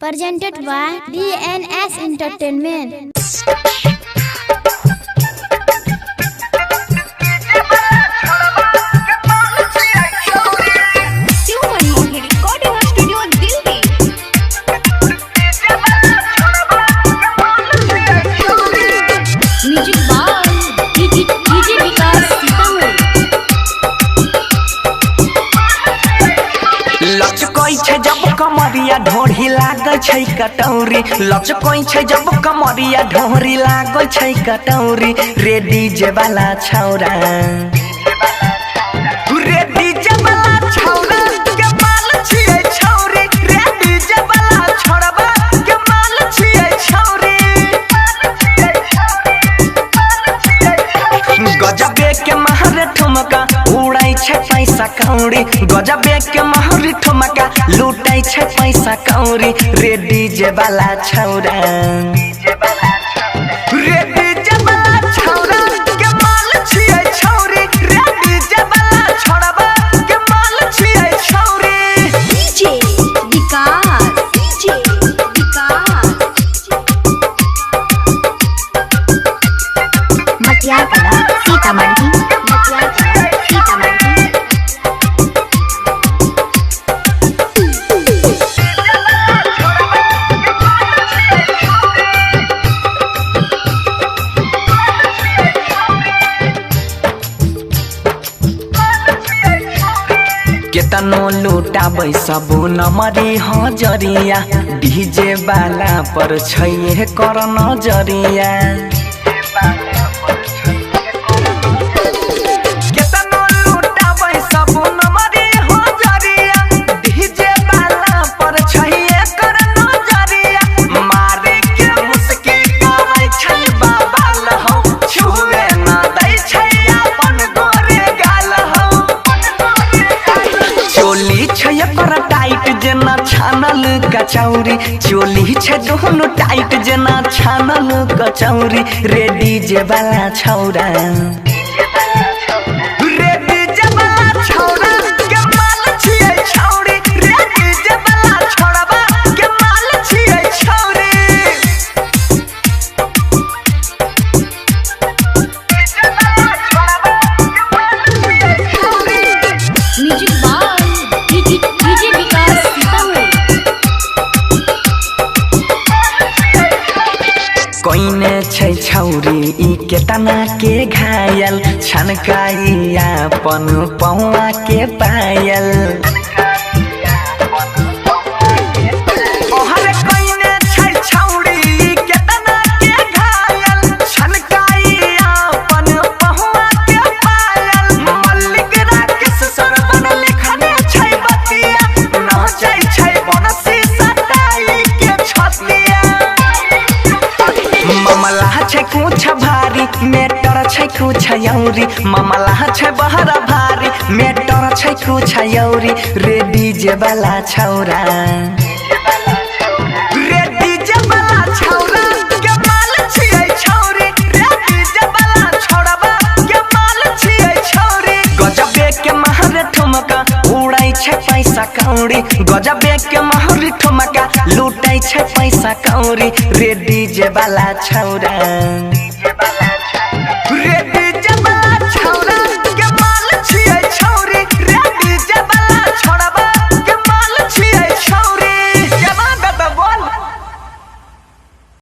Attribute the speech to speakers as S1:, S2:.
S1: Presented by DNS Entertainment.
S2: लचकोई छे जब कमरिया ढोरी लागै छै कटौरी लचकोई छे जब कमरिया ढोरी लागै छै कटौरी रे डीजे वाला छौरा रे डीजे वाला छौरा के माल छियै छौरी रे डीजे वाला छौरबा के माल छियै छौरी गजबे के महर ठुमका उड़ै छै पैसा कौड़ी गजबे के महर ठुमका लूटै छै पैसा कौड़ी रे डीजे वाला छौरा रे डीजे वाला छौरा के माल छियै छौरी रे डीजे वाला छौरबा के माल छियै छौरी
S3: डीजे विकास मटियारकला सीतामढ़ी
S2: केतनो लुटाबै सब नमरी हजरिया डीजे वाला पर छै कर नजरिया केतनो लुटाबै सब नमरी हजरिया डीजे वाला पर छै कर नजरिया मारे के मुस्की करै छै बाबा लहौ छुए ना दै छै अपन गोरे गाल हौ चोली छै पर टाइट जेना छानल कचौरी चोली छै दोनों टाइट जेना छानल कचौरी रे डीजे वाला छौरा रे डीजे वाला छौरा के माल छियै छौरी रे डीजे वाला छौरबा के माल छियै छौरी
S3: म्यूजिक बाय डीजे विकास सीतामढ़ी
S2: कोइने छै छौरी ई केतना के घायल छनकाई अपन पौआ के पायल ओहरे कोइने छै छौरी ई केतना के घायल छनकाई अपन पौआ के पायल मल्लिक राकेश सरवन लिखने छै बतिया नाचै छै बनसी सटाई के छतिया मामला छै कुछ भारी मेटर छै कुछ यौरी मामला छै बहरा भारी मेटर छै कुछ यौरी रे डीजे वाला छौरा रे डीजे वाला छौरा के माल छियै छौरी रे डीजे वाला छौरबा के माल छियै छौरी गजबे के महर ठुमका उड़ै छै पैसा कौड़ी गजबे के महर ठुमका लूटै छै पैसा कौड़ी रे डीजे वाला छौरा